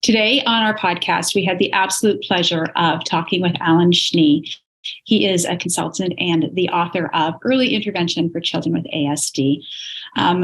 Today on our podcast, we had the absolute pleasure of talking with Alan Schnee. He is a consultant and the author of Early Intervention for Children with ASD.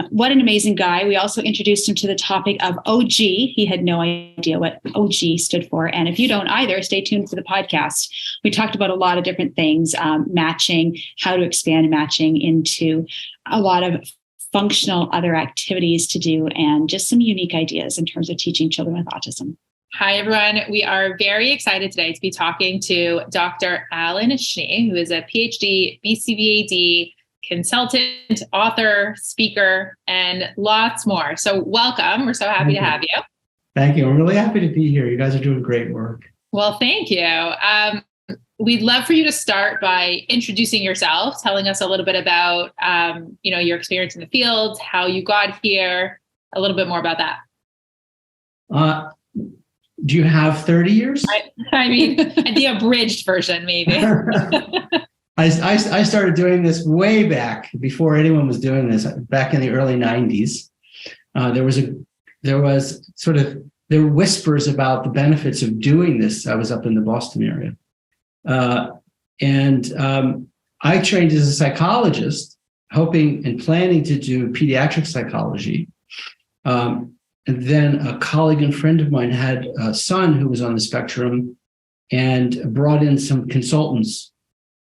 What an amazing guy. We also introduced him to the topic of OG. He had no idea what OG stood for. And if you don't either, stay tuned for the podcast. We talked about a lot of different things, matching, how to expand matching into a lot of functional other activities to do, and just some unique ideas in terms of teaching children with autism. Hi, everyone. We are very excited today to be talking to Dr. Alan Schnee, who is a PhD, BCBAD, consultant, author, speaker, and lots more. So welcome. We're so happy to have you. Thank you. I'm really happy to be here. You guys are doing great work. Well, thank you. We'd love for you to start by introducing yourself, telling us a little bit about, your experience in the field, how you got here, a little bit more about that. Do you have 30 years? I mean, the abridged version, maybe. I started doing this way back before anyone was doing this, back in the early 90s. There were whispers about the benefits of doing this. I was up in the Boston area. I trained as a psychologist, hoping and planning to do pediatric psychology. And then a colleague and friend of mine had a son who was on the spectrum and brought in some consultants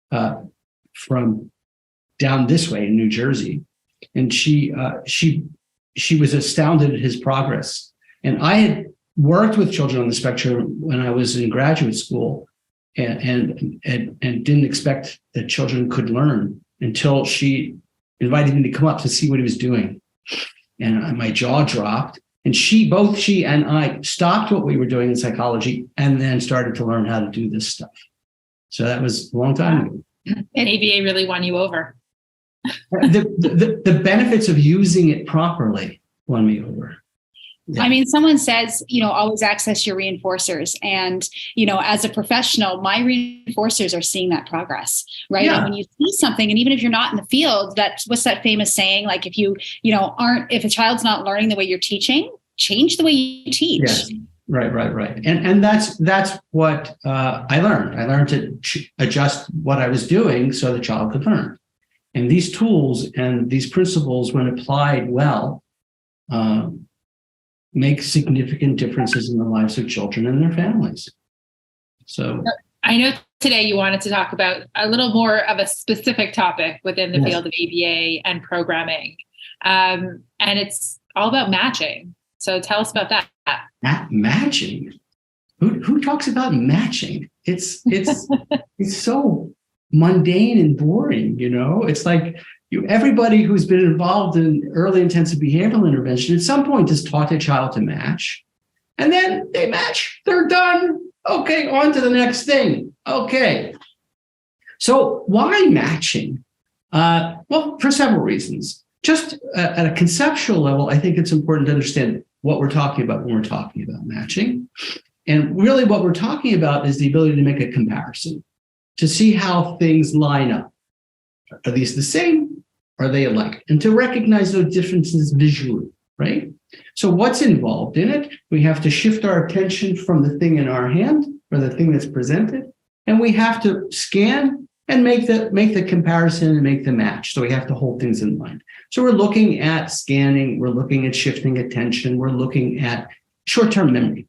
from down this way in New Jersey. And she was astounded at his progress. And I had worked with children on the spectrum when I was in graduate school and didn't expect that children could learn until she invited me to come up to see what he was doing. And my jaw dropped. And both she and I stopped what we were doing in psychology and then started to learn how to do this stuff. So that was a long time ago. And ABA really won you over. The benefits of using it properly won me over. Yeah. I mean, someone says, always access your reinforcers. And, as a professional, my reinforcers are seeing that progress, right? Yeah. And when you see something, and even if you're not in the field, what's that famous saying? Like if if a child's not learning the way you're teaching, change the way you teach. Yes. Right. And that's what I learned. I learned to adjust what I was doing so the child could learn. And these tools and these principles, when applied well, make significant differences in the lives of children and their families. So I know today you wanted to talk about a little more of a specific topic within the field of ABA and programming. And it's all about matching. So tell us about that. Matching? Who talks about matching? It's so mundane and boring, It's like everybody who's been involved in early intensive behavioral intervention at some point has taught a child to match. And then they match, they're done. Okay, on to the next thing. Okay. So why matching? Well, for several reasons. Just at a conceptual level, I think it's important to understand what we're talking about when we're talking about matching. And really what we're talking about is the ability to make a comparison, to see how things line up. Are these the same? Are they alike? And to recognize those differences visually, right? So what's involved in it? We have to shift our attention from the thing in our hand or the thing that's presented, and we have to scan and make the comparison and make the match. So we have to hold things in mind. So we're looking at scanning, we're looking at shifting attention, we're looking at short-term memory.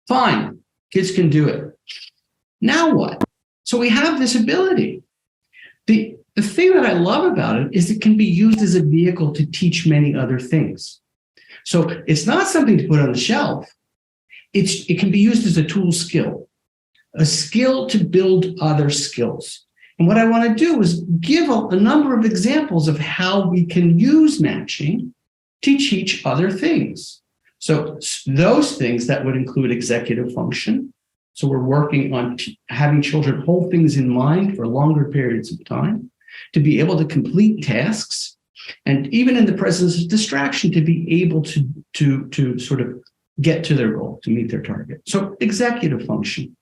Fine, kids can do it. Now what? So we have this ability. The thing that I love about it is it can be used as a vehicle to teach many other things. So it's not something to put on the shelf. It can be used as a tool skill, a skill to build other skills. And what I want to do is give a number of examples of how we can use matching to teach other things. So those things that would include executive function. So we're working on having children hold things in mind for longer periods of time, to be able to complete tasks, and even in the presence of distraction, to be able to sort of get to their goal, to meet their target. So executive function.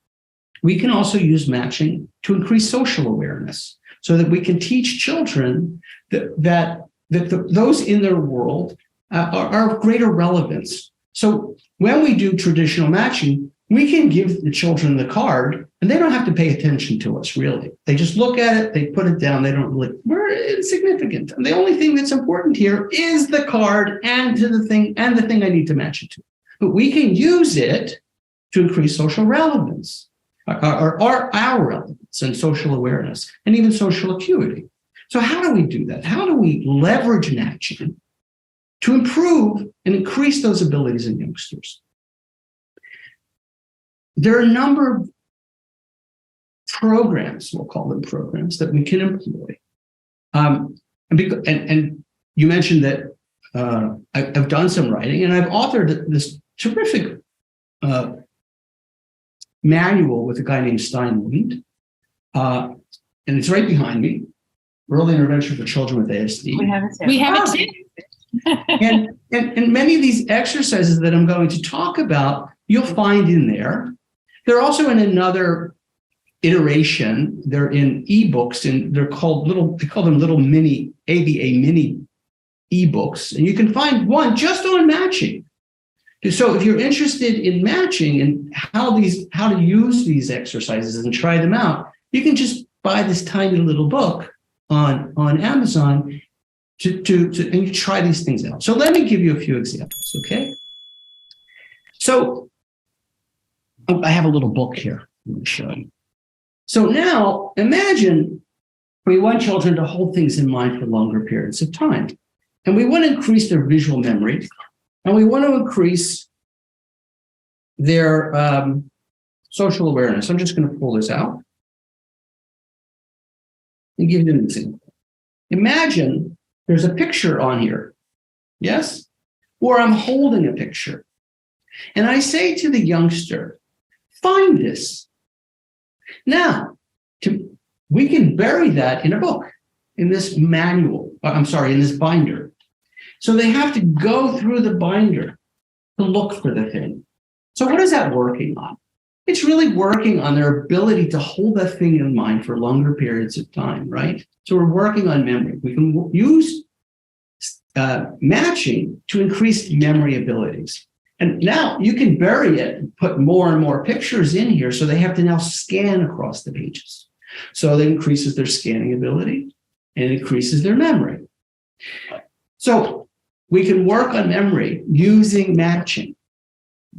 We can also use matching to increase social awareness so that we can teach children that those in their world are of greater relevance. So when we do traditional matching, we can give the children the card and they don't have to pay attention to us, really. They just look at it, they put it down, they don't really, we're insignificant. And the only thing that's important here is the card and the thing I need to match it to. But we can use it to increase social relevance, or our relevance and social awareness, and even social acuity. So how do we do that? How do we leverage matching to improve and increase those abilities in youngsters? There are a number of programs, we'll call them programs, that we can employ. And you mentioned that I've done some writing, and I've authored this terrific manual with a guy named Steinwind, and it's right behind me, Early Intervention for Children with ASD. We have it too. and many of these exercises that I'm going to talk about, you'll find in there. They're also in another iteration. They're in ebooks, and they call them little mini ABA mini ebooks. And you can find one just on matching. So if you're interested in matching and how to use these exercises and try them out, you can just buy this tiny little book on Amazon and you try these things out. So let me give you a few examples, okay? So I have a little book here. Let me show you. So now imagine we want children to hold things in mind for longer periods of time. And we want to increase their visual memory. And we want to increase their social awareness. I'm just going to pull this out and give you an example. Imagine there's a picture on here, yes? Or I'm holding a picture. And I say to the youngster, find this. Now, we can bury that in a book, in this manual, in this binder. So they have to go through the binder to look for the thing. So what is that working on? It's really working on their ability to hold that thing in mind for longer periods of time, right? So we're working on memory. We can use matching to increase memory abilities. And now you can bury it and put more and more pictures in here, so they have to now scan across the pages. So that increases their scanning ability and increases their memory. So we can work on memory using matching.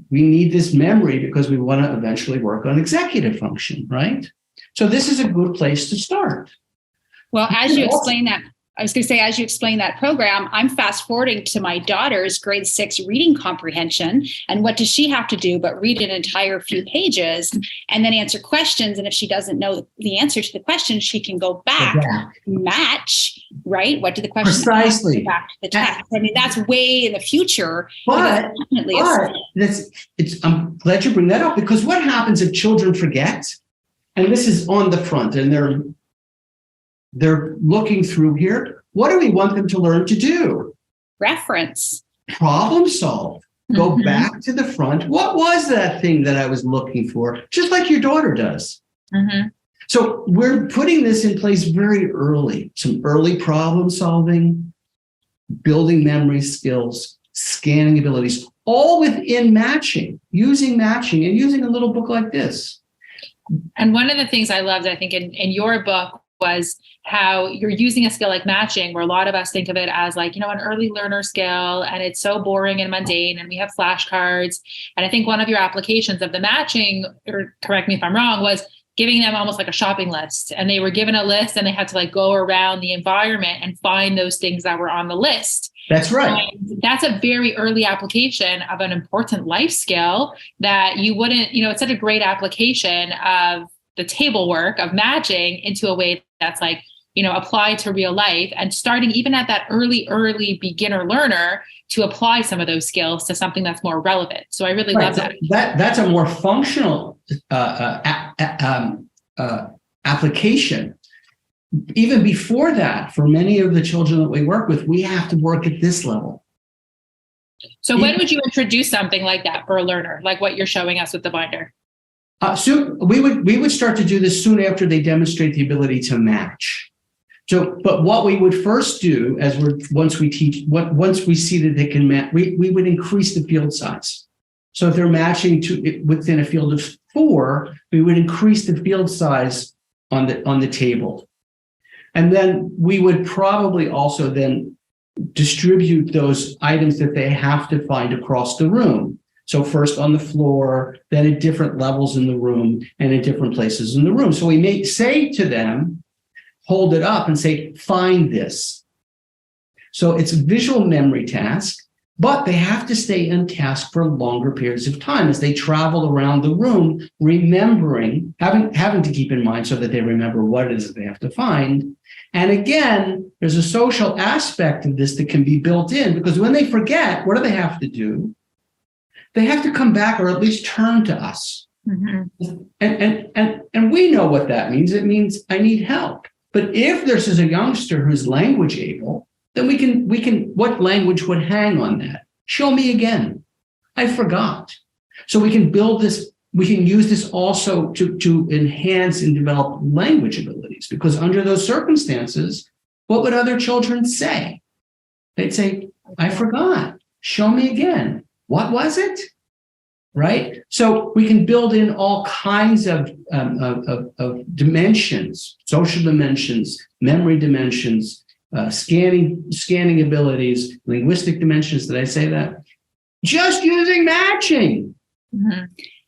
We need this memory because we want to eventually work on executive function, right? So this is a good place to start. Well, as you explain that, I was going to say, as you explain that program, I'm fast forwarding to my daughter's grade 6 reading comprehension. And what does she have to do but read an entire few pages and then answer questions? And if she doesn't know the answer to the question, she can go back, match, right? What did the question precisely ask? Back to the text. I mean, that's way in the future. But I'm glad you bring that up, because what happens if children forget? And this is on the front, and they're looking through here. What do we want them to learn to do? Reference. Problem solve. Go back to the front. What was that thing that I was looking for? Just like your daughter does. So we're putting this in place very early. Some early problem solving, building memory skills, scanning abilities, all within matching, using matching and using a little book like this. And one of the things I loved, I think, in your book was how you're using a skill like matching, where a lot of us think of it as like, an early learner skill, and it's so boring and mundane, and we have flashcards. And I think one of your applications of the matching, or correct me if I'm wrong, was giving them almost like a shopping list. And they were given a list and they had to like go around the environment and find those things that were on the list. That's right. And that's a very early application of an important life skill that you wouldn't, it's such a great application of the table work of matching into a way that's like, applied to real life, and starting even at that early beginner learner to apply some of those skills to something that's more relevant. So I really love that. That's a more functional application. Even before that, for many of the children that we work with, we have to work at this level. So when would you introduce something like that for a learner, like what you're showing us with the binder? Soon we would start to do this soon after they demonstrate the ability to match. So, but what we would first do, once we see that they can match, we would increase the field size. So if they're matching to within a field of 4, we would increase the field size on the table. And then we would probably also then distribute those items that they have to find across the room. So first on the floor, then at different levels in the room and at different places in the room. So we may say to them, hold it up and say, find this. So it's a visual memory task, but they have to stay in task for longer periods of time as they travel around the room, remembering, having to keep in mind so that they remember what it is that they have to find. And again, there's a social aspect of this that can be built in, because when they forget, what do they have to do? They have to come back or at least turn to us. Mm-hmm. And we know what that means. It means I need help. But if this is a youngster who's language able, then we can, what language would hang on that? Show me again. I forgot. So we can build this, we can use this also to enhance and develop language abilities, because under those circumstances, what would other children say? They'd say, I forgot. Show me again. What was it? Right? So we can build in all kinds of dimensions, social dimensions, memory dimensions, scanning abilities, linguistic dimensions. Did I say that? Just using matching. Mm-hmm.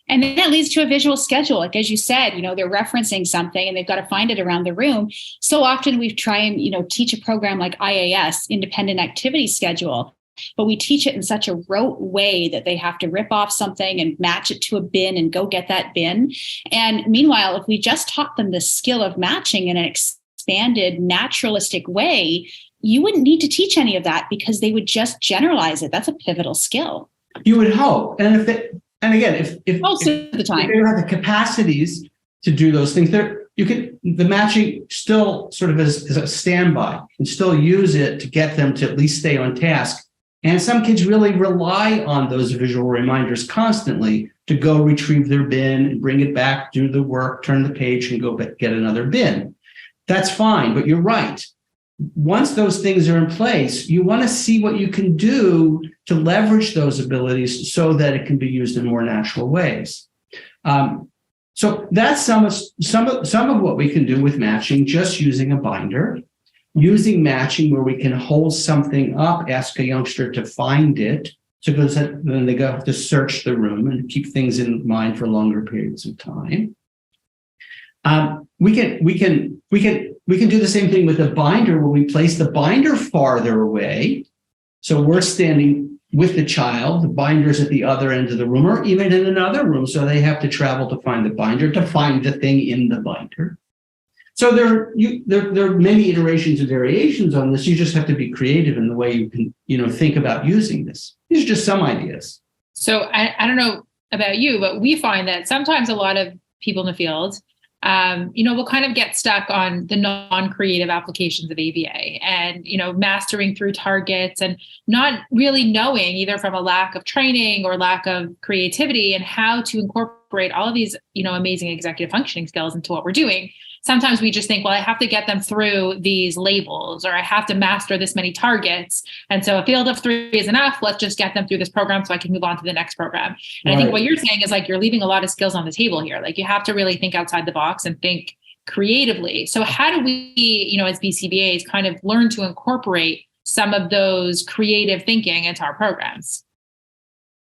And then that leads to a visual schedule. Like, as you said, they're referencing something and they've got to find it around the room. So often we try and, teach a program like IAS, Independent Activity Schedule, but we teach it in such a rote way that they have to rip off something and match it to a bin and go get that bin. And meanwhile, if we just taught them the skill of matching in an expanded, naturalistic way, you wouldn't need to teach any of that because they would just generalize it. That's a pivotal skill. You would hope. And if most of the time if they don't have the capacities to do those things, the matching still sort of is a standby, and still use it to get them to at least stay on task. And some kids really rely on those visual reminders constantly to go retrieve their bin and bring it back, do the work, turn the page, and go get another bin. That's fine, but you're right. Once those things are in place, you want to see what you can do to leverage those abilities so that it can be used in more natural ways. So that's some of what we can do with matching, just using a binder. Using matching where we can hold something up, ask a youngster to find it, so then they go have to search the room and keep things in mind for longer periods of time. We can do the same thing with a binder where we place the binder farther away. So we're standing with the child, the binder's at the other end of the room, or even in another room, so they have to travel to find the binder, to find the thing in the binder. So there are many iterations and variations on this. You just have to be creative in the way you can, think about using this. These are just some ideas. So I don't know about you, but we find that sometimes a lot of people in the field, will kind of get stuck on the non-creative applications of ABA and, mastering through targets and not really knowing, either from a lack of training or lack of creativity, and how to incorporate all of these, amazing executive functioning skills into what we're doing. Sometimes we just think, well, I have to get them through these labels, or I have to master this many targets. And so a field of 3 is enough. Let's just get them through this program so I can move on to the next program. And right. I think what you're saying is you're leaving a lot of skills on the table here. You have to really think outside the box and think creatively. So how do we, as BCBAs, kind of learn to incorporate some of those creative thinking into our programs?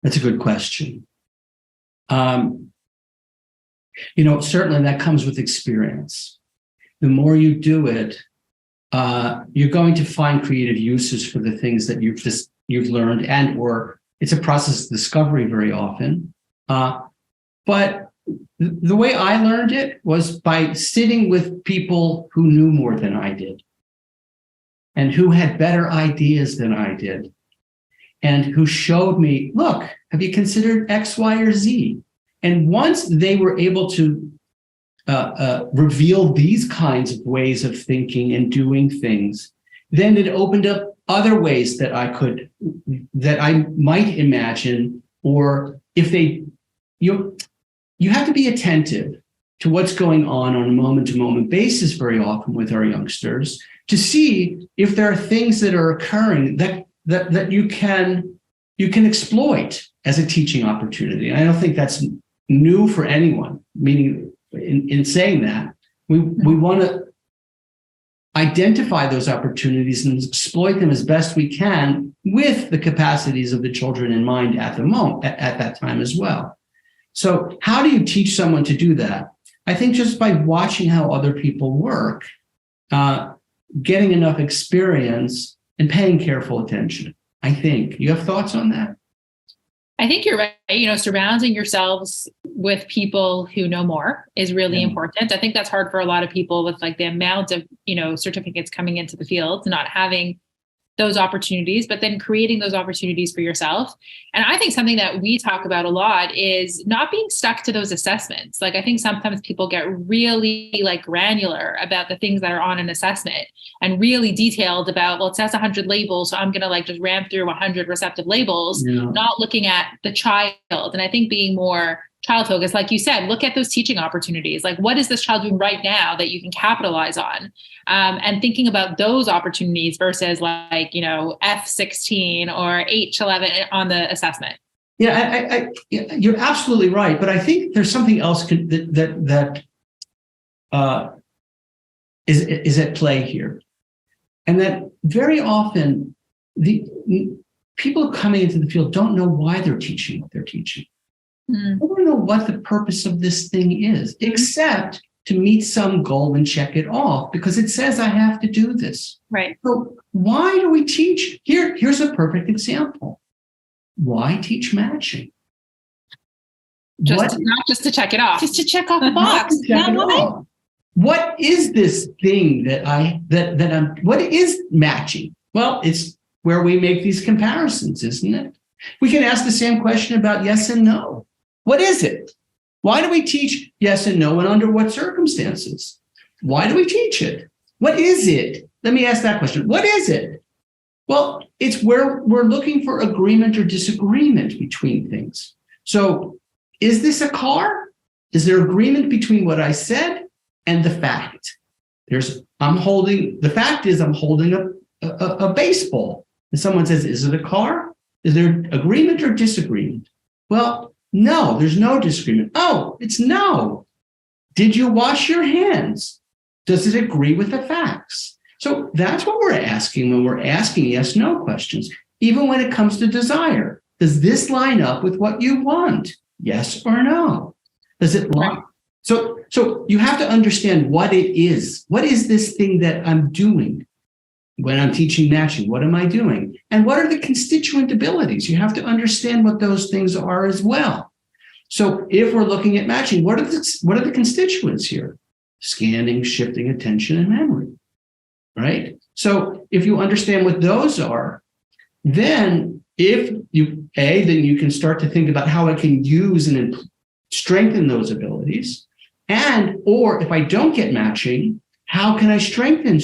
That's a good question. Certainly that comes with experience. The more you do it, you're going to find creative uses for the things that you've learned, or it's a process of discovery very often. But the way I learned it was by sitting with people who knew more than I did, and who had better ideas than I did, and who showed me, look, have you considered X, Y, or Z? And once they were able to reveal these kinds of ways of thinking and doing things, then it opened up other ways that I might imagine. Or if you have to be attentive to what's going on a moment-to-moment basis very often with our youngsters, to see if there are things that are occurring that you can exploit. as a teaching opportunity. I don't think that's new for anyone, meaning in saying that, we want to identify those opportunities and exploit them as best we can with the capacities of the children in mind at the moment, at that time as well. So how do you teach someone to do that? I think just by watching how other people work, getting enough experience and paying careful attention. I think. You have thoughts on that? I think you're right. Surrounding yourselves with people who know more is really important. I think that's hard for a lot of people with like the amount of, certificates coming into the field, not having those opportunities, but then creating those opportunities for yourself. And I think something that we talk about a lot is not being stuck to those assessments. Like I think sometimes people get really like granular about the things that are on an assessment and really detailed about, well, it says 100 labels, so I'm going to like just ram through 100 receptive labels, not looking at the child. And I think being more child focused, like you said, look at those teaching opportunities. Like what is this child doing right now that you can capitalize on? And thinking about those opportunities versus like, F16 or H11 on the assessment. Yeah, you're absolutely right. But I think there's something else that is at play here. And that very often the people coming into the field don't know why they're teaching what they're teaching. I don't know what the purpose of this thing is, except to meet some goal and check it off because it says I have to do this. Right. So why do we teach? Here's a perfect example. Why teach matching? Not just to check it off. Just to check off the box. What is this thing what is matching? Well, it's where we make these comparisons, isn't it? We can ask the same question about yes and no. What is it? Why do we teach yes and no, and under what circumstances? Why do we teach it? What is it? Let me ask that question. What is it? Well, it's where we're looking for agreement or disagreement between things. So is this a car? Is there agreement between what I said and the fact? I'm holding a baseball. And someone says, is it a car? Is there agreement or disagreement? Well, no, there's no disagreement. Oh, it's no. Did you wash your hands? Does it agree with the facts? So that's what we're asking when we're asking yes/no questions. Even when it comes to desire, does this line up with what you want? Yes or no? Does it line? So you have to understand what it is. What is this thing that I'm doing? When I'm teaching matching, what am I doing? And what are the constituent abilities? You have to understand what those things are as well. So if we're looking at matching, what are the constituents here? Scanning, shifting, attention, and memory, right? So if you understand what those are, then then you can start to think about how I can use and strengthen those abilities. Or if I don't get matching, how can I strengthen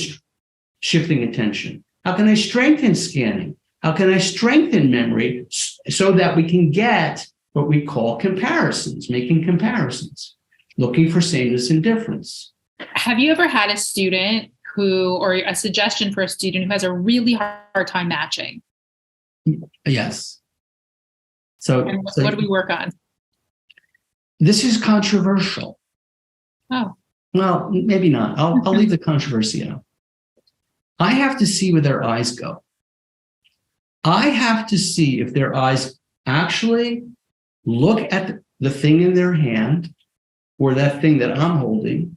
shifting attention? How can I strengthen scanning? How can I strengthen memory so that we can get what we call comparisons, making comparisons, looking for sameness and difference? Have you ever had a student or a suggestion for a student who has a really hard time matching? Yes. So what do we work on? This is controversial. Oh. Well, maybe not. I'll leave the controversy out. I have to see where their eyes go. I have to see if their eyes actually look at the thing in their hand or that thing that I'm holding.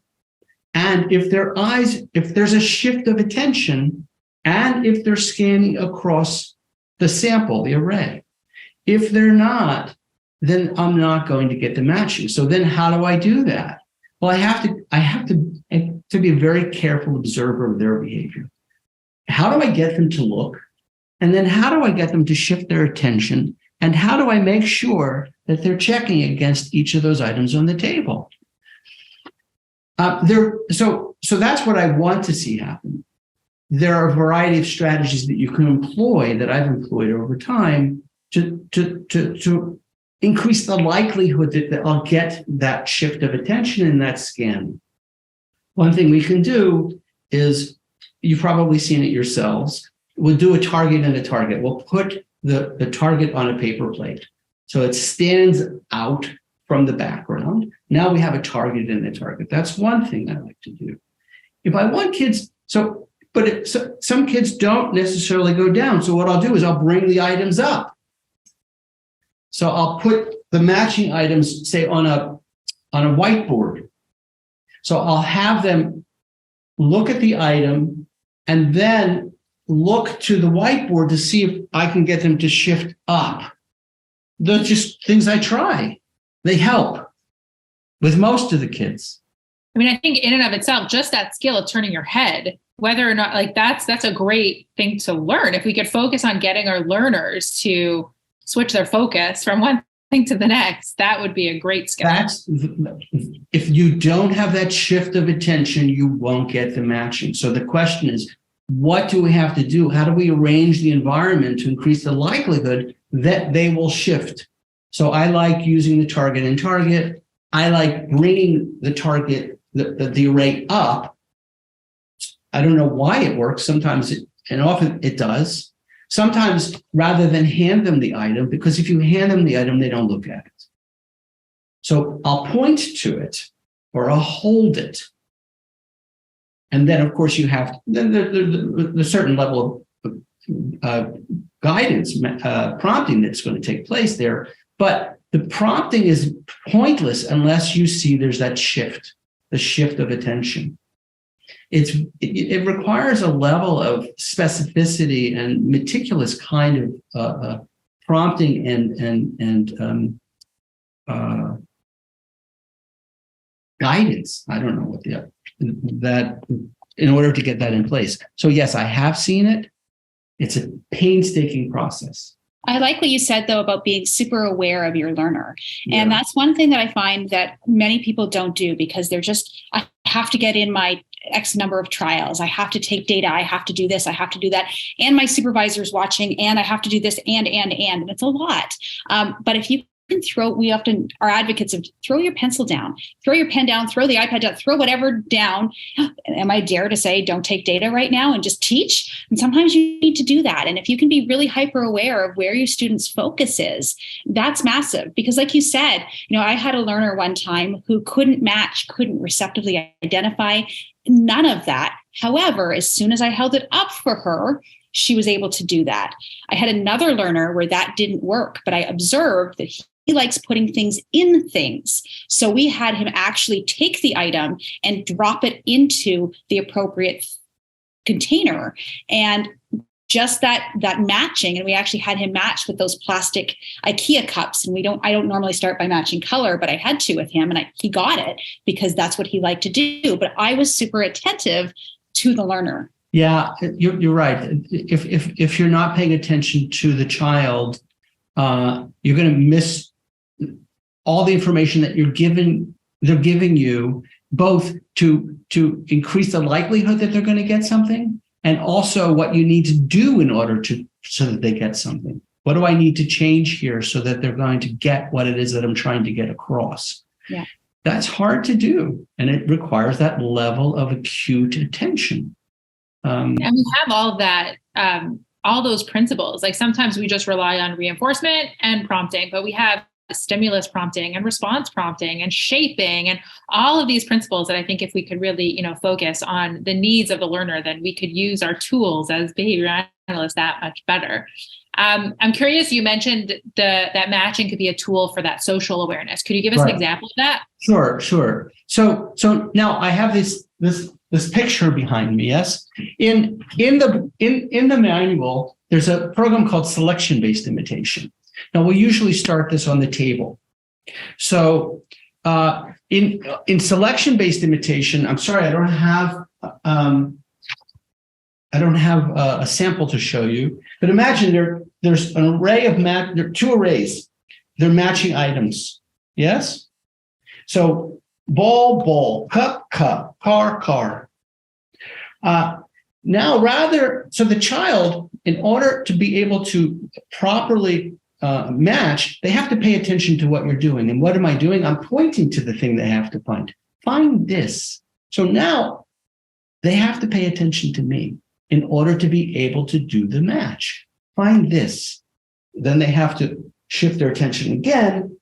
And if there's a shift of attention, and if they're scanning across the sample, the array. If they're not, then I'm not going to get the matching. So then how do I do that? Well, I have to be a very careful observer of their behavior. How do I get them to look? And then how do I get them to shift their attention? And how do I make sure that they're checking against each of those items on the table? So that's what I want to see happen. There are a variety of strategies that you can employ that I've employed over time to increase the likelihood that I'll get that shift of attention in that scan. One thing we can do is, you've probably seen it yourselves, we'll do a target and a target. We'll put the target on a paper plate. So it stands out from the background. Now we have a target and a target. That's one thing I like to do. If I want kids, some kids don't necessarily go down. So what I'll do is I'll bring the items up. So I'll put the matching items, say, on a whiteboard. So I'll have them look at the item and then look to the whiteboard to see if I can get them to shift up. They're just things I try. They help with most of the kids. I mean, I think in and of itself, just that skill of turning your head, whether or not, like, that's a great thing to learn. If we could focus on getting our learners to switch their focus from one thing to the next, that would be a great skill. If you don't have that shift of attention, you won't get the matching. So the question is, what do we have to do? How do we arrange the environment to increase the likelihood that they will shift? So I like using the target and target. I like bringing the target, the array up. I don't know why it works. Sometimes and often it does. Sometimes rather than hand them the item, because if you hand them the item, they don't look at it. So I'll point to it or I'll hold it. And then, of course, you have the certain level of guidance, prompting that's going to take place there. But the prompting is pointless unless you see there's that shift, the shift of attention. It requires a level of specificity and meticulous kind of prompting and guidance. I don't know what that in order to get that in place. So yes, I have seen it. It's a painstaking process. I like what you said, though, about being super aware of your learner. Yeah. And that's one thing that I find that many people don't do because they're just, I have to get in my X number of trials. I have to take data. I have to do this. I have to do that. And my supervisor's watching, and I have to do this and it's a lot. But if you can we often are advocates of throw your pencil down, throw your pen down, throw the iPad down, throw whatever down. Am I dare to say, don't take data right now and just teach? And sometimes you need to do that. And if you can be really hyper aware of where your student's focus is, that's massive. Because like you said, I had a learner one time who couldn't match, couldn't receptively identify, none of that. However, as soon as I held it up for her, she was able to do that. I had another learner where that didn't work, but I observed that he likes putting things in things. So we had him actually take the item and drop it into the appropriate container. And just that matching, and we actually had him match with those plastic IKEA cups. And I don't normally start by matching color, but I had to with him, and he got it because that's what he liked to do. But I was super attentive to the learner. Yeah, you're right. If you're not paying attention to the child, you're going to miss all the information that they're giving you, both to increase the likelihood that they're going to get something, and also what you need to do in order so that they get something. What do I need to change here so that they're going to get what it is that I'm trying to get across? Yeah, that's hard to do, and it requires that level of acute attention. And we have all that, all those principles. Like sometimes we just rely on reinforcement and prompting, but we have stimulus prompting and response prompting and shaping and all of these principles that I think if we could really, focus on the needs of the learner, then we could use our tools as behavior analysts that much better. I'm curious, you mentioned that matching could be a tool for that social awareness. Could you give us an example of that? Sure. So now I have this picture behind me. Yes, in the manual, there's a program called selection-based imitation. Now we usually start this on the table. So in selection-based imitation, I'm sorry, I don't have a sample to show you. But imagine there's an array of there are two arrays. They're matching items. Yes. So ball, cup, car. So the child, in order to be able to properly match, they have to pay attention to what you're doing. And what am I doing? I'm pointing to the thing they have to find. Find this. So now they have to pay attention to me in order to be able to do the match. Find this. Then they have to shift their attention again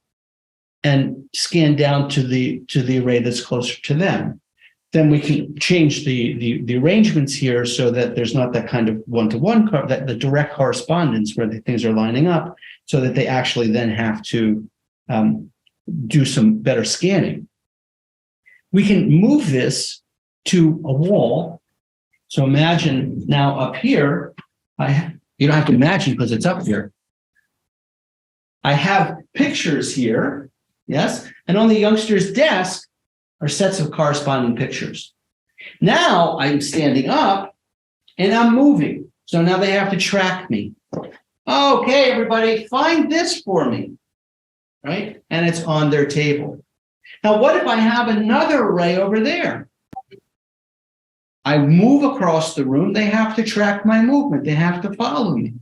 and scan down to the array that's closer to them. Then we can change the arrangements here so that there's not that kind of one-to-one, that the direct correspondence where the things are lining up, so that they actually then have to do some better scanning. We can move this to a wall. So imagine now up here, you don't have to imagine because it's up here. I have pictures here, yes, and on the youngster's desk are sets of corresponding pictures. Now I'm standing up and I'm moving. So now they have to track me. Okay, everybody, find this for me, right? And it's on their table. Now, what if I have another array over there? I move across the room. They have to track my movement. They have to follow me.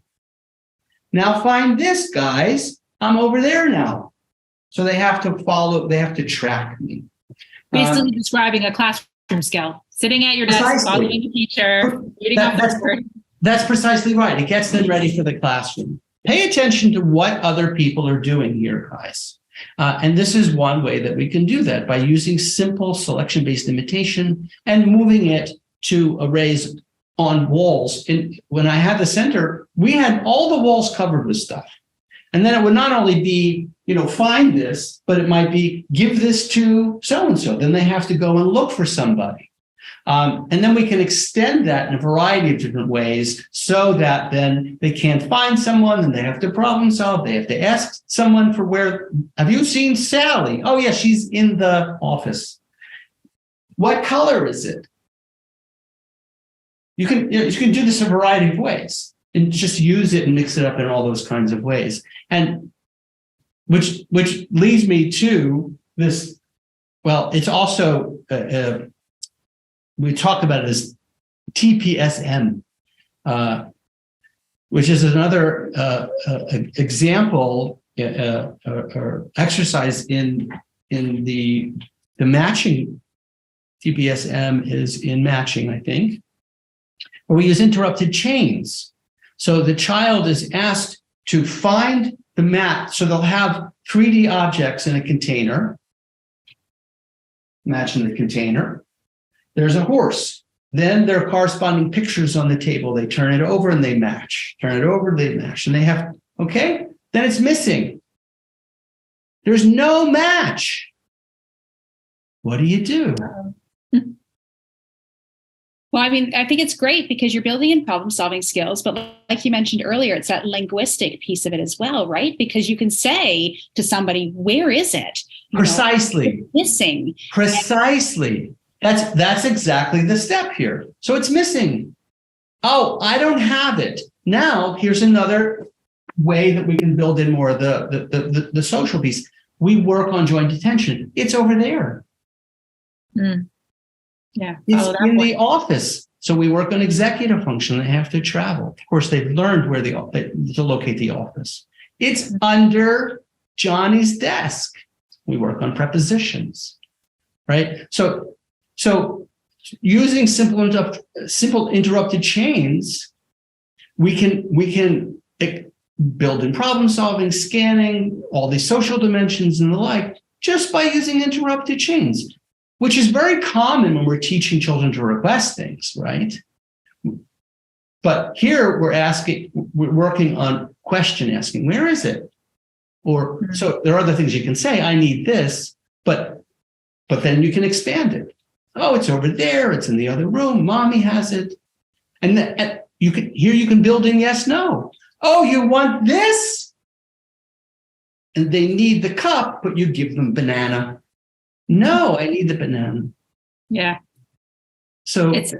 Now find this, guys. I'm over there now. So they have to follow, they have to track me. Basically describing a classroom skill, sitting at your desk, following the teacher, reading off the board. That's precisely right. It gets them ready for the classroom. Pay attention to what other people are doing here, guys. And this is one way that we can do that, by using simple selection-based imitation and moving it to arrays on walls. When I had the center, we had all the walls covered with stuff. And then it would not only be, find this, but it might be give this to so-and-so. Then they have to go and look for somebody. And then we can extend that in a variety of different ways so that then they can't find someone and they have to problem solve. They have to ask someone for have you seen Sally? Oh, yeah, she's in the office. What color is it? You can do this a variety of ways and just use it and mix it up in all those kinds of ways. And which leads me to this. Well, it's also, we talk about it as TPSM, which is another example or exercise in the matching. TPSM is in matching, I think, where we use interrupted chains. So the child is asked to find the map. So they'll have 3D objects in a container. Imagine the container. There's a horse. Then there are corresponding pictures on the table. They turn it over and they match. Turn it over, they match. And they have, okay, then it's missing. There's no match. What do you do? Well, I mean, I think it's great because you're building in problem-solving skills, but like you mentioned earlier, it's that linguistic piece of it as well, right? Because you can say to somebody, where is it? Precisely. It's missing. Precisely. That's exactly the step here. So it's missing. Oh, I don't have it. Now, here's another way that we can build in more of the social piece. We work on joint attention. It's over there. Mm. Yeah, it's in the office. So we work on executive function. They have to travel. Of course, they've learned where to locate the office. It's under Johnny's desk. We work on prepositions, right? So using simple interrupted chains, we can build in problem solving, scanning, all these social dimensions and the like, just by using interrupted chains, which is very common when we're teaching children to request things, right? But here we're working on question asking. Where is it? Or so there are other things you can say. I need this, but then you can expand it. Oh, it's over there. It's in the other room. Mommy has it, and you can build in yes, no. Oh, you want this, and they need the cup, but you give them banana. No, I need the banana. Yeah. So it's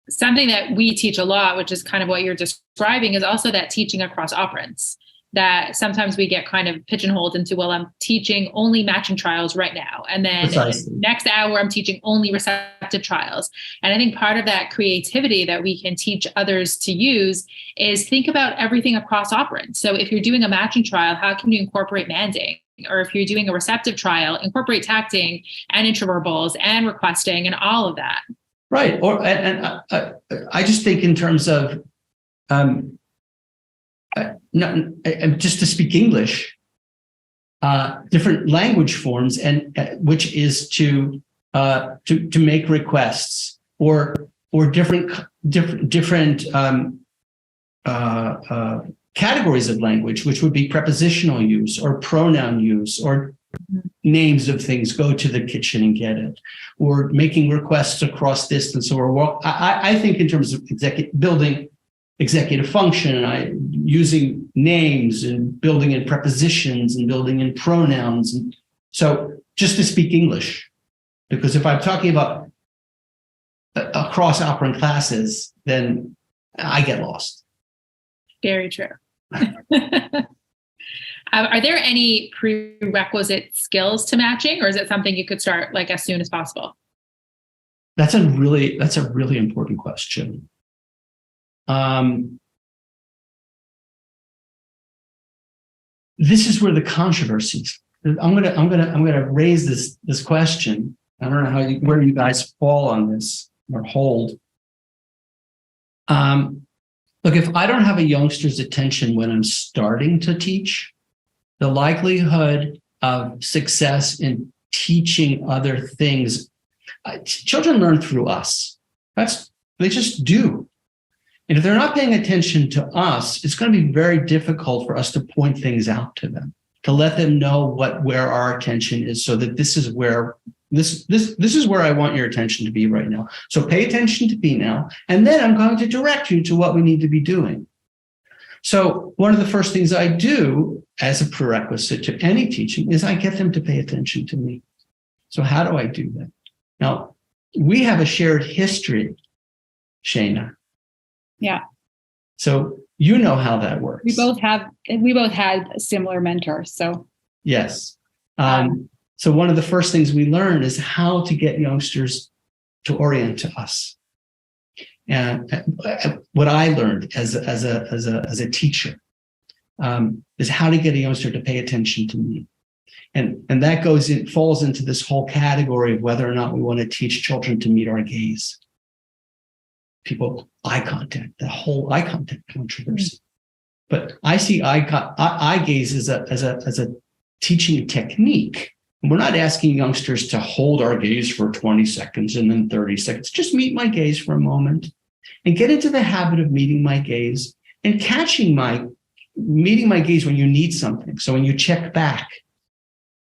something that we teach a lot, which is kind of what you're describing, is also that teaching across operants. That sometimes we get kind of pigeonholed into, well, I'm teaching only matching trials right now. And then next hour, I'm teaching only receptive trials. And I think part of that creativity that we can teach others to use is think about everything across operants. So if you're doing a matching trial, how can you incorporate manding? Or if you're doing a receptive trial, incorporate tacting and interverbals and requesting and all of that. Right. I just think in terms of just to speak English, different language forms, and which is to make requests or different categories of language, which would be prepositional use or pronoun use or names of things. Go to the kitchen and get it, or making requests across distance, or I think in terms of building executive function, using names and building in prepositions and building in pronouns. And so just to speak English, because if I'm talking about across operant classes, then I get lost. Very true. Are there any prerequisite skills to matching, or is it something you could start like as soon as possible? That's a really important question. This is where the controversies. I'm gonna raise this question. I don't know where you guys fall on this or hold. Look, if I don't have a youngster's attention when I'm starting to teach, the likelihood of success in teaching other things, children learn through us. They just do. And if they're not paying attention to us, it's going to be very difficult for us to point things out to them, to let them know where our attention is, so that this is where I want your attention to be right now. So pay attention to me now, and then I'm going to direct you to what we need to be doing. So one of the first things I do as a prerequisite to any teaching is I get them to pay attention to me. So how do I do that? Now, we have a shared history, Shana. Yeah. So you know how that works. We both had similar mentors. So yes. So one of the first things we learn is how to get youngsters to orient to us. And what I learned as a teacher is how to get a youngster to pay attention to me. And that falls into this whole category of whether or not we want to teach children to meet our gaze. Eye contact, the whole eye contact controversy. But I see eye gaze as a teaching technique. We're not asking youngsters to hold our gaze for 20 seconds and then 30 seconds. Just meet my gaze for a moment and get into the habit of meeting my gaze and meeting my gaze when you need something. So when you check back,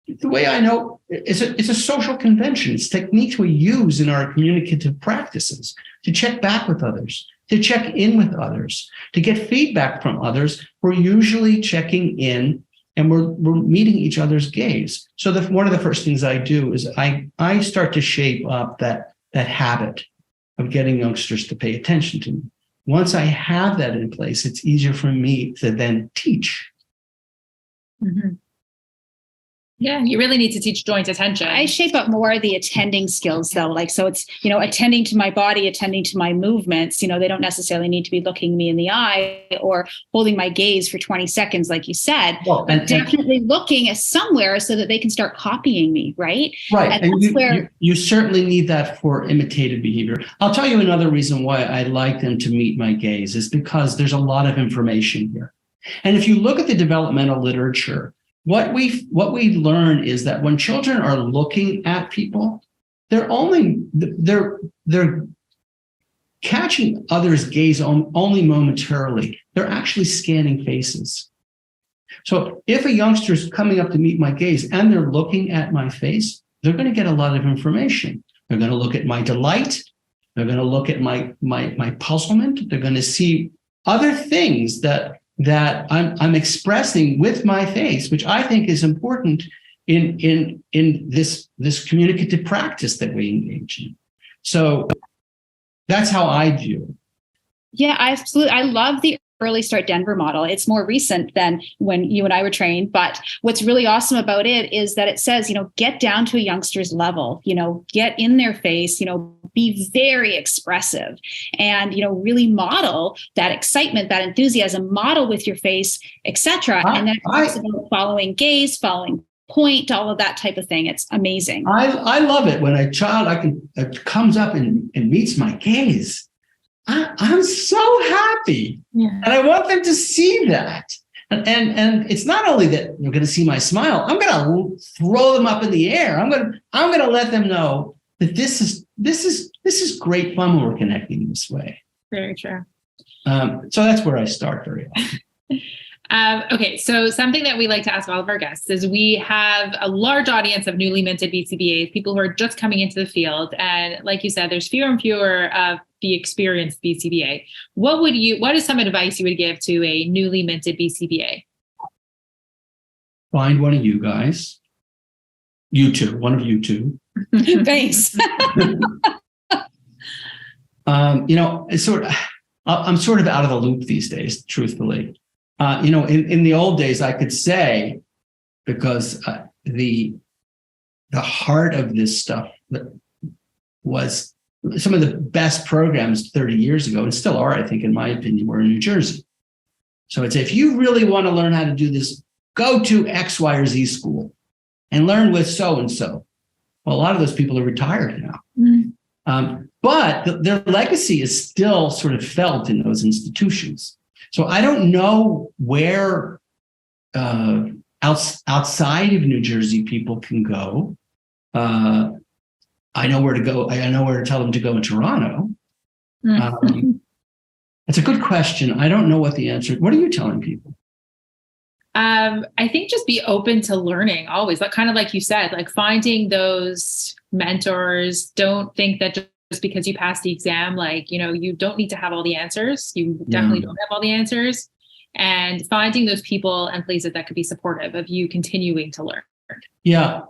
the way I know it's a social convention. It's techniques we use in our communicative practices to check back with others, to check in with others, to get feedback from others. We're usually checking in and we're meeting each other's gaze. So one of the first things I do is I start to shape up that habit of getting youngsters to pay attention to me. Once I have that in place, it's easier for me to then teach. Mm-hmm. Yeah, you really need to teach joint attention. I shape up more of the attending skills though. Like, so it's, attending to my body, attending to my movements. They don't necessarily need to be looking me in the eye or holding my gaze for 20 seconds, like you said, but definitely looking at somewhere so that they can start copying me, right? Right. And you certainly need that for imitative behavior. I'll tell you another reason why I like them to meet my gaze is because there's a lot of information here. And if you look at the developmental literature, what we learn is that when children are looking at people, they're catching others' gaze only momentarily. They're actually scanning faces. So if a youngster is coming up to meet my gaze and they're looking at my face, they're going to get a lot of information. They're going to look at my delight. They're going to look at my puzzlement. They're going to see other things that I'm expressing with my face, which I think is important in this communicative practice that we engage in. So that's how I view it. Yeah, absolutely. I love the Early Start Denver model. It's more recent than when you and I were trained, but what's really awesome about it is that it says, get down to a youngster's level, get in their face, be very expressive and, really model that excitement, that enthusiasm, model with your face, etc. And then it's about following gaze, following point, all of that type of thing. It's amazing. I love it when a child comes up and meets my gaze. I'm so happy. Yeah. And I want them to see that. And it's not only that you're going to see my smile, I'm going to throw them up in the air. I'm going to let them know that this is great fun when we're connecting this way. Very true. So that's where I start very often. Okay, so something that we like to ask all of our guests is we have a large audience of newly minted BCBAs, people who are just coming into the field. And like you said, there's fewer and fewer of the experienced BCBA. What is some advice you would give to a newly minted BCBA? Find one of you guys. One of you two. Thanks. I'm sort of out of the loop these days, truthfully. In the old days, I could say, because the heart of this stuff was some of the best programs 30 years ago, and still are, I think, in my opinion, were in New Jersey. So it's, if you really want to learn how to do this, go to X, Y, or Z school and learn with so-and-so. Well, a lot of those people are retired now. Mm-hmm. But their legacy is still sort of felt in those institutions. So I don't know where outside of New Jersey people can go. I know where to go. I know where to tell them to go in Toronto. That's a good question. I don't know what the answer. What are you telling people? I think just be open to learning always, like kind of like you said, like finding those mentors. Don't think that just because you passed the exam, like, you don't need to have all the answers. You definitely don't have all the answers. And finding those people and places that could be supportive of you continuing to learn. Yeah.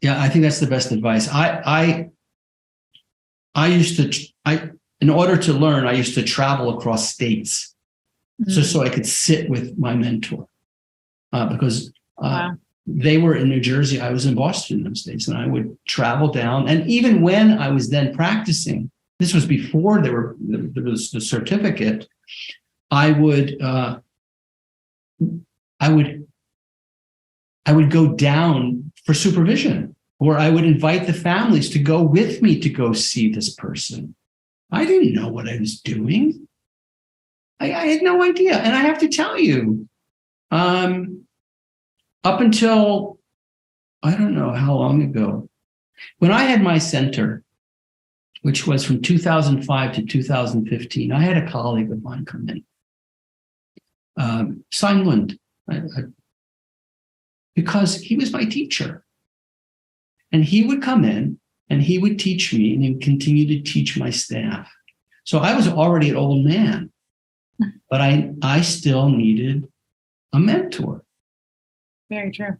I think that's the best advice. In order to learn, I used to travel across states, so I could sit with my mentor, because they were in New Jersey. I was in Boston in those days, and I would travel down. And even when I was then practicing, this was before there was the certificate, I would go down for supervision, or I would invite the families to go with me to go see this person. I didn't know what I was doing. I had no idea. And I have to tell you, up until, I don't know how long ago, when I had my center, which was from 2005 to 2015, I had a colleague of mine come in, Simon, because he was my teacher. And he would come in and he would teach me, and he would continue to teach my staff. So I was already an old man, but I still needed a mentor. Very true.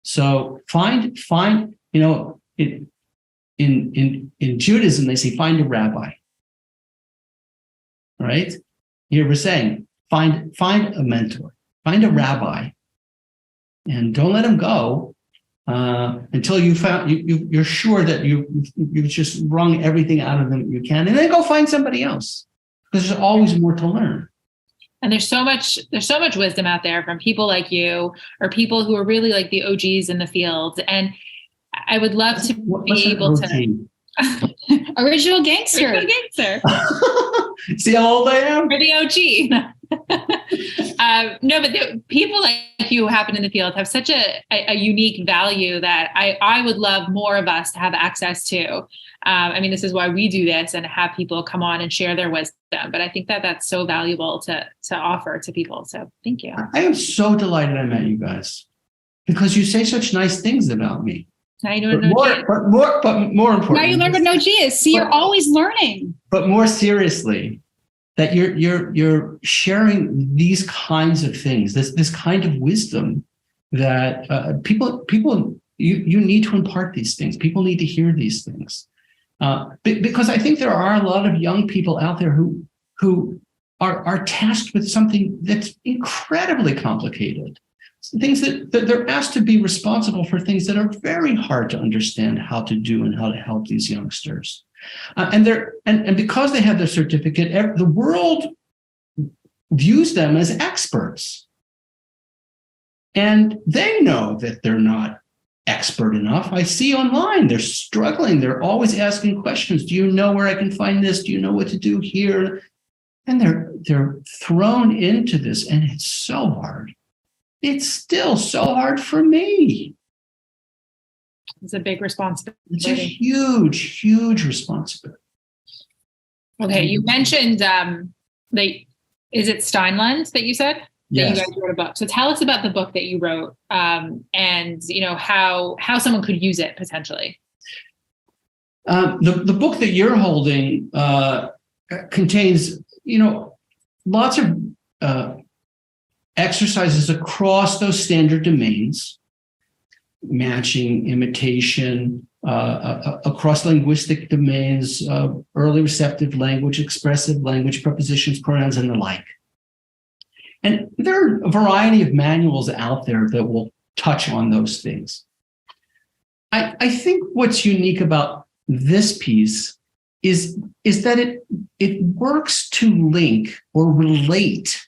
So find in Judaism, they say, find a rabbi. Right? Here we're saying, find a mentor, find a rabbi, and don't let him go until you're sure that you've just wrung everything out of them you can, and then go find somebody else, because there's always more to learn. And there's so much wisdom out there from people like you, or people who are really like the OGs in the field. And I would love to be able to. Original gangster. See how old I am? Or the OG. No, but people like you who happen in the field have such a unique value that I would love more of us to have access to. This is why we do this, and have people come on and share their wisdom. But I think that that's so valuable to offer to people. So thank you. I am so delighted I met you guys, because you say such nice things about me. Now you know what but more important. Now you learn what no G is. See, you're always learning. But more seriously, that you're sharing these kinds of things, this kind of wisdom that people you need to impart these things. People need to hear these things, because I think there are a lot of young people out there who are tasked with something that's incredibly complicated. Things that they're asked to be responsible for, things that are very hard to understand how to do and how to help these youngsters. And because they have their certificate, the world views them as experts. And they know that they're not expert enough. I see online, they're struggling. They're always asking questions. Do you know where I can find this? Do you know what to do here? And they're thrown into this, and it's so hard. It's still so hard for me. It's a big responsibility. It's a huge, huge responsibility. Okay, you mentioned is it Steinland that you said? Yes. That you guys wrote a book. So tell us about the book that you wrote, and how someone could use it potentially. The book that you're holding contains, lots of exercises across those standard domains: matching, imitation, across linguistic domains, early receptive language, expressive language, prepositions, pronouns, and the like. And there are a variety of manuals out there that will touch on those things. I think what's unique about this piece is that it works to link or relate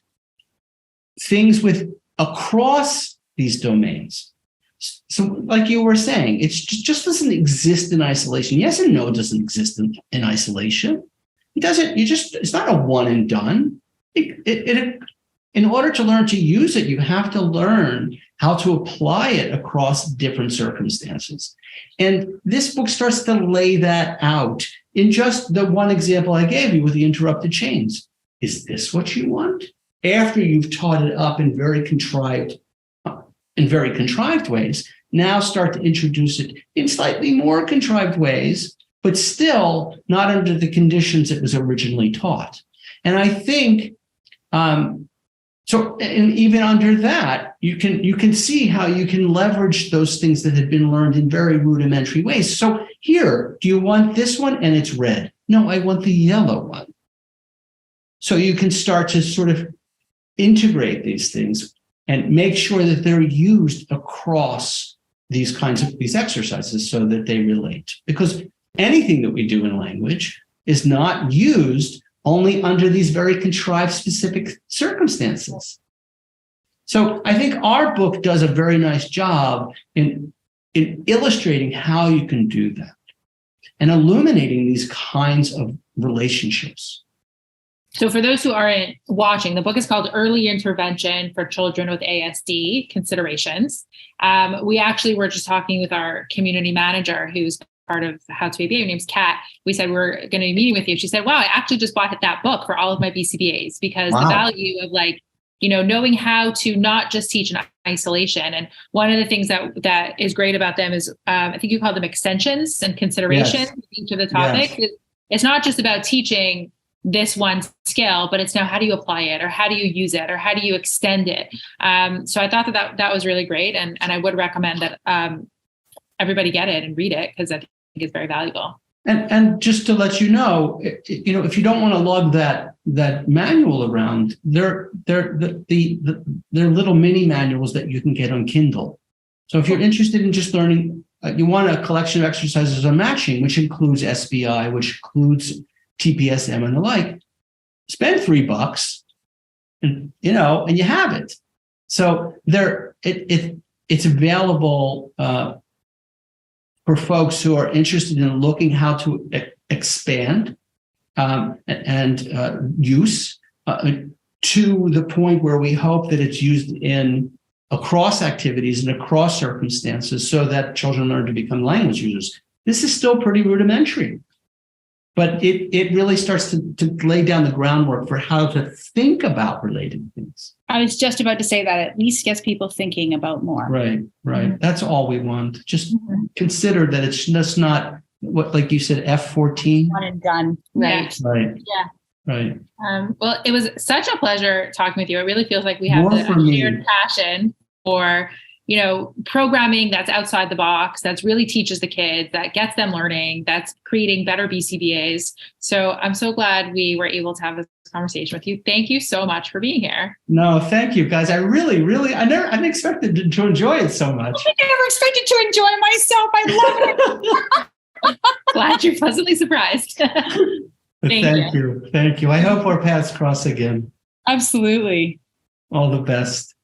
things with across these domains. So like you were saying, it just doesn't exist in isolation. Yes and no, it doesn't exist in isolation. It doesn't, it's not a one and done. In order to learn to use it, you have to learn how to apply it across different circumstances. And this book starts to lay that out in just the one example I gave you with the interrupted chains. Is this what you want? After you've taught it up in very contrived ways, now start to introduce it in slightly more contrived ways, but still not under the conditions it was originally taught. And I think, so, and even under that, you can see how you can leverage those things that had been learned in very rudimentary ways. So here, do you want this one? And it's red. No, I want the yellow one. So you can start to sort of integrate these things and make sure that they're used across these exercises so that they relate. Because anything that we do in language is not used only under these very contrived specific circumstances. So I think our book does a very nice job in illustrating how you can do that and illuminating these kinds of relationships. So for those who aren't watching, the book is called Early Intervention for Children with ASD Considerations. We actually were just talking with our community manager, who's part of How to ABA. Her name's Kat. We said, we're going to be meeting with you. She said, wow, I actually just bought that book for all of my BCBAs because the value of knowing how to not just teach in isolation. And one of the things that is great about them is, I think you call them extensions and considerations with each of the topics. Yes. It's not just about teaching this one skill, but it's now how do you apply it, or how do you use it, or how do you extend it? So I thought that was really great. And I would recommend that everybody get it and read it, because I think it's very valuable. And just to let you know, if you don't want to lug that manual around, they're little mini manuals that you can get on Kindle. So if you're interested in just learning, you want a collection of exercises on matching, which includes SBI, which includes TPSM and the like, spend $3 and you have it. So it's available for folks who are interested in looking how to expand and use to the point where we hope that it's used in across activities and across circumstances so that children learn to become language users. This is still pretty rudimentary, but it really starts to lay down the groundwork for how to think about related things. I was just about to say that at least gets people thinking about more. Right. Mm-hmm. That's all we want. Just consider that it's just not what, like you said, F14. One and done. Right. Yeah. Right. Yeah. Right. Well, it was such a pleasure talking with you. It really feels like we have a shared passion for, programming that's outside the box, that's really teaches the kids, that gets them learning, that's creating better BCBAs. So I'm so glad we were able to have this conversation with you. Thank you so much for being here. No, thank you, guys. I really, I didn't expect to enjoy it so much. I never expected to enjoy myself. I love it. Glad you're pleasantly surprised. Thank you. Thank you. I hope our paths cross again. Absolutely. All the best.